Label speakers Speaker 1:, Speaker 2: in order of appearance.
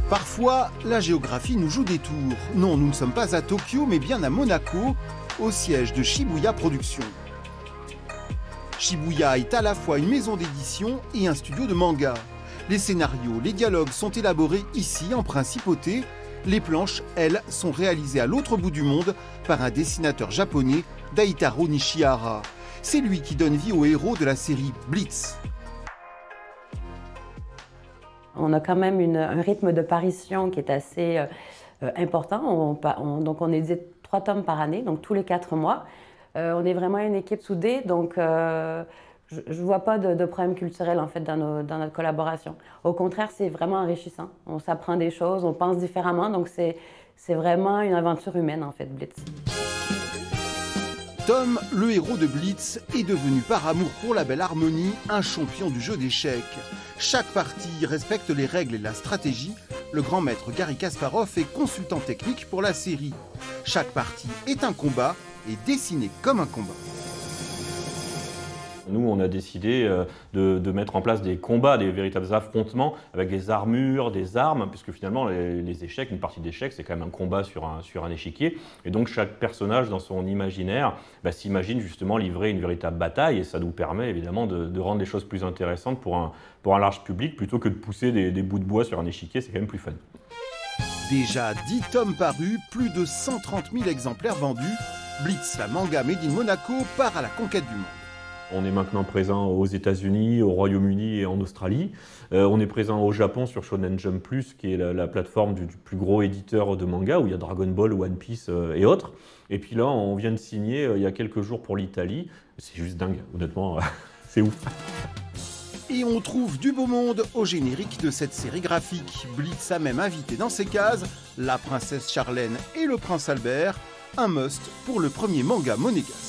Speaker 1: Parfois, la géographie nous joue des tours. Non, nous ne sommes pas à Tokyo, mais bien à Monaco, au siège de Shibuya Productions. Shibuya est à la fois une maison d'édition et un studio de manga. Les scénarios, les dialogues sont élaborés ici en principauté. Les planches, elles, sont réalisées à l'autre bout du monde par un dessinateur japonais, Daitaro Nishihara. C'est lui qui donne vie aux héros de la série Blitz.
Speaker 2: On a quand même un rythme de parution qui est assez important. Donc on édite 3 tomes par année, donc tous les 4 mois. On est vraiment une équipe soudée, donc je ne vois pas de problème culturel en fait dans notre collaboration. Au contraire, c'est vraiment enrichissant. On s'apprend des choses, on pense différemment, donc c'est vraiment une aventure humaine en fait, Blitz.
Speaker 1: Tom, le héros de Blitz, est devenu par amour pour la belle harmonie un champion du jeu d'échecs. Chaque partie respecte les règles et la stratégie. Le grand maître Garry Kasparov est consultant technique pour la série. Chaque partie est un combat et dessiné comme un combat.
Speaker 3: Nous, on a décidé de mettre en place des combats, des véritables affrontements avec des armures, des armes, puisque finalement, les échecs, une partie d'échecs, c'est quand même un combat sur un échiquier. Et donc, chaque personnage, dans son imaginaire, s'imagine justement livrer une véritable bataille. Et ça nous permet évidemment de rendre les choses plus intéressantes pour un large public, plutôt que de pousser des bouts de bois sur un échiquier, c'est quand même plus fun.
Speaker 1: Déjà 10 tomes parus, plus de 130 000 exemplaires vendus. Blitz, la manga made in Monaco, part à la conquête du monde.
Speaker 3: On est maintenant présent aux États-Unis, au Royaume-Uni et en Australie. On est présent au Japon sur Shonen Jump Plus, qui est la plateforme du plus gros éditeur de manga, où il y a Dragon Ball, One Piece et autres. Et puis là, on vient de signer il y a quelques jours pour l'Italie. C'est juste dingue, honnêtement, c'est ouf.
Speaker 1: Et on trouve du beau monde au générique de cette série graphique. Blitz a même invité dans ses cases la princesse Charlène et le prince Albert, un must pour le premier manga monégasque.